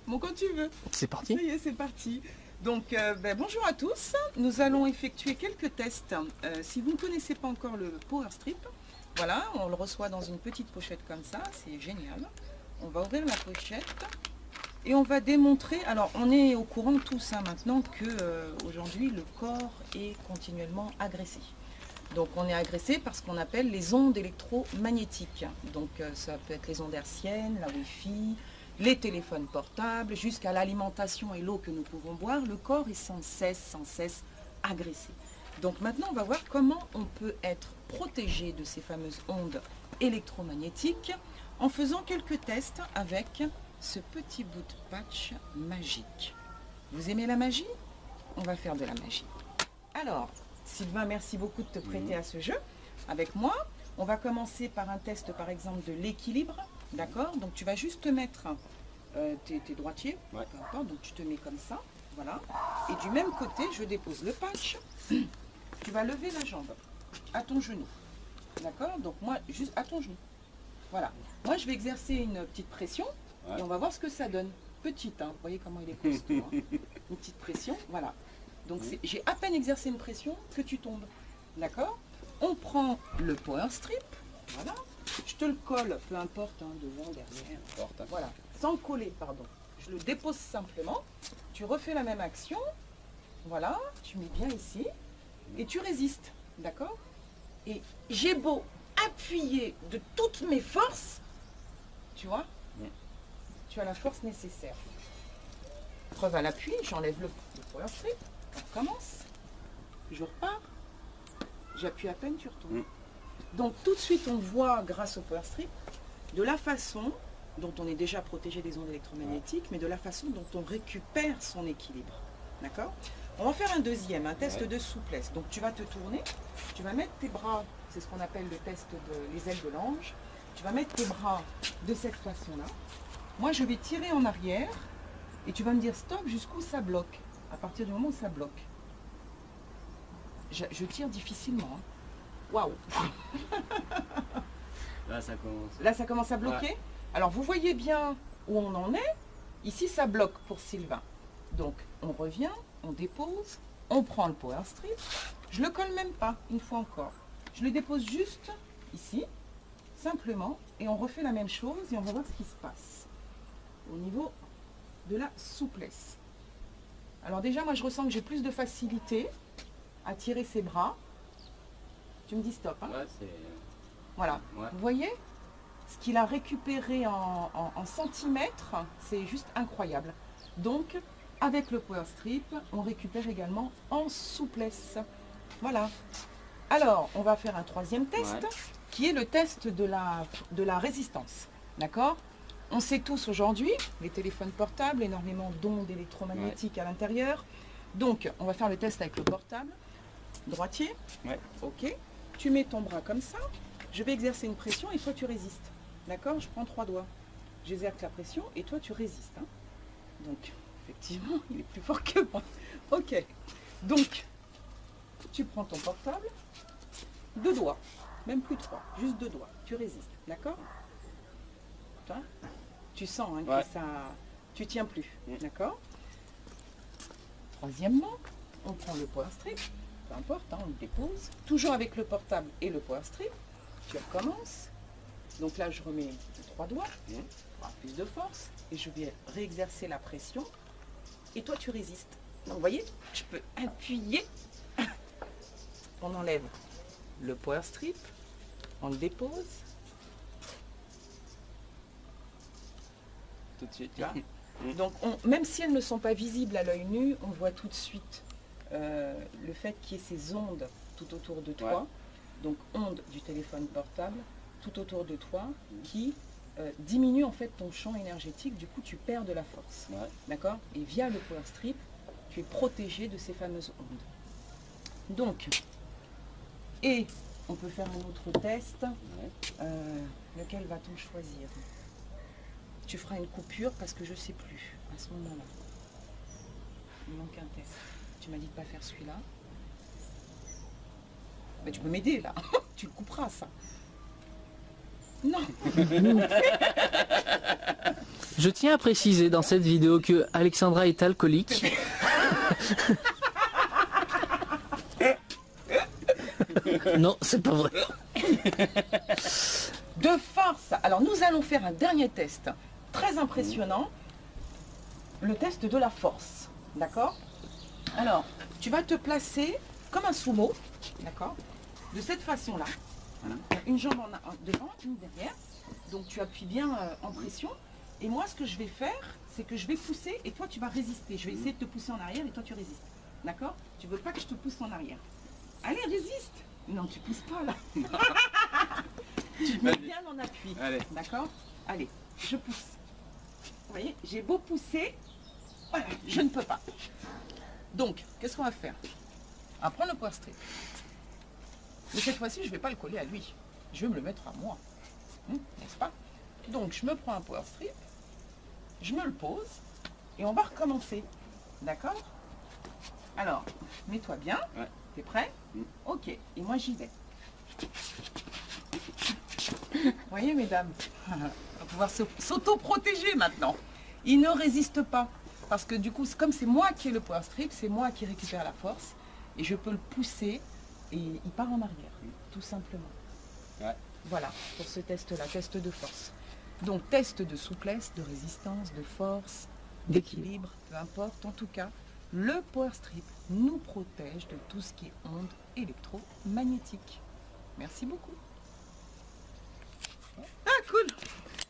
Bon, quand tu veux. C'est parti. Ça y est, c'est parti. Donc, bonjour à tous. Nous allons effectuer quelques tests. Si vous ne connaissez pas encore le Power Strip, voilà, on le reçoit dans une petite pochette comme ça. C'est génial. On va ouvrir la pochette et on va démontrer. Alors, on est au courant tous maintenant que aujourd'hui, le corps est continuellement agressé. Donc, on est agressé par ce qu'on appelle les ondes électromagnétiques. Donc, ça peut être les ondes hertziennes, la Wi-Fi, les téléphones portables, jusqu'à l'alimentation et l'eau que nous pouvons boire, le corps est sans cesse agressé. Donc maintenant, on va voir comment on peut être protégé de ces fameuses ondes électromagnétiques en faisant quelques tests avec ce petit bout de patch magique. Vous aimez la magie? On va faire de la magie. Alors, Sylvain, merci beaucoup de te prêter à ce jeu avec moi. On va commencer par un test, par exemple, de l'équilibre. D'accord? Donc tu vas juste te mettre, t'es droitier, donc tu te mets comme ça, voilà. Et du même côté, je dépose le patch. Tu vas lever la jambe à ton genou. D'accord? Donc moi, juste à ton genou. Voilà. Moi, je vais exercer une petite pression et on va voir ce que ça donne. Petite, hein, vous voyez comment il est costaud. Hein. Une petite pression, voilà. Donc j'ai à peine exercé une pression que tu tombes. D'accord? On prend le Power Strip, voilà. Je te le colle, peu importe, hein, devant, derrière, voilà, sans le coller, pardon. Je le dépose simplement, tu refais la même action, voilà, tu mets bien ici, et tu résistes, d'accord? Et j'ai beau appuyer de toutes mes forces, tu vois, tu as la force nécessaire. Preuve à l'appui, j'enlève le Power Strip, on recommence, je repars, j'appuie à peine, tu retournes. Donc tout de suite, on voit, grâce au Power Strip, de la façon dont on est déjà protégé des ondes électromagnétiques, mais de la façon dont on récupère son équilibre. D'accord? On va faire un deuxième, un test de souplesse. Donc tu vas te tourner, tu vas mettre tes bras, c'est ce qu'on appelle le test les ailes de l'ange. Tu vas mettre tes bras de cette façon-là. Moi, je vais tirer en arrière et tu vas me dire stop jusqu'où ça bloque. À partir du moment où ça bloque. Je tire difficilement. Hein. Waouh! Là, ça commence à bloquer. Ouais. Alors, vous voyez bien où on en est. Ici, ça bloque pour Sylvain. Donc, on revient, on dépose, on prend le Power Strip. Je le colle même pas, une fois encore. Je le dépose juste ici, simplement, et on refait la même chose et on va voir ce qui se passe au niveau de la souplesse. Alors déjà, moi, je ressens que j'ai plus de facilité à tirer ses bras. Tu me dis stop. Hein? Voilà. Ouais. Vous voyez ce qu'il a récupéré en centimètres, c'est juste incroyable. Donc, avec le Power Strip, on récupère également en souplesse. Voilà. Alors, on va faire un troisième test, qui est le test de la résistance. D'accord? On sait tous aujourd'hui, les téléphones portables, énormément d'ondes électromagnétiques à l'intérieur. Donc, on va faire le test avec le portable. Droitier. Ok. Tu mets ton bras comme ça, je vais exercer une pression et toi tu résistes. D'accord? Je prends 3 doigts. J'exerce la pression et toi tu résistes. Hein. Donc, effectivement, il est plus fort que moi. Ok. Donc, tu prends ton portable, 2 doigts, même plus 3, juste 2 doigts. Tu résistes. D'accord? Tu sens hein, que ça... Tu tiens plus. D'accord? Troisièmement, on prend le Power Strip. Peu importe, hein, on le dépose. Toujours avec le portable et le Power Strip. Tu recommences. Donc là, je remets 3 doigts. Plus de force. Et je vais réexercer la pression. Et toi, tu résistes. Donc, vous voyez, je peux appuyer. On enlève le Power Strip. On le dépose. Tout de suite. Là. Donc, même si elles ne sont pas visibles à l'œil nu, on voit tout de suite le fait qu'il y ait ces ondes tout autour de toi, donc ondes du téléphone portable tout autour de toi, qui diminuent en fait ton champ énergétique, du coup tu perds de la force. D'accord? Et via le Power Strip, tu es protégé de ces fameuses ondes. Donc, et on peut faire un autre test. Lequel va-t-on choisir? Tu feras une coupure parce que je ne sais plus à ce moment-là. Il manque un test. Tu m'as dit de ne pas faire celui-là. Mais tu peux m'aider là. Tu le couperas ça. Non. Je tiens à préciser dans cette vidéo que Alexandra est alcoolique. Non, c'est pas vrai. De force. Alors nous allons faire un dernier test très impressionnant. Le test de la force. D'accord? Alors, tu vas te placer comme un sumo. D'accord? De cette façon-là. Voilà. Une jambe devant, une derrière. Donc tu appuies bien en pression. Et moi, ce que je vais faire, c'est que je vais pousser et toi, tu vas résister. Je vais essayer de te pousser en arrière et toi, tu résistes. D'accord? Tu veux pas que je te pousse en arrière. Allez, résiste. Non, tu pousses pas là. Tu te mets bien en appui. D'accord? Allez, je pousse. Vous voyez, j'ai beau pousser, voilà, je ne peux pas. Donc, qu'est-ce qu'on va faire? On va prendre le power strip. Mais cette fois-ci, je ne vais pas le coller à lui. Je vais me le mettre à moi. N'est-ce pas? Donc, je me prends un power strip, je me le pose et on va recommencer. D'accord? Alors, mets-toi bien. Ouais. T'es prêt? Ok, et moi j'y vais. Vous voyez, mesdames, on va pouvoir s'auto-protéger maintenant. Il ne résiste pas. Parce que du coup, comme c'est moi qui ai le power strip, c'est moi qui récupère la force. Et je peux le pousser et il part en arrière, tout simplement. Ouais. Voilà, pour ce test-là, test de force. Donc, test de souplesse, de résistance, de force, d'équilibre, peu importe. En tout cas, le power strip nous protège de tout ce qui est ondes électromagnétiques. Merci beaucoup. Ah, cool!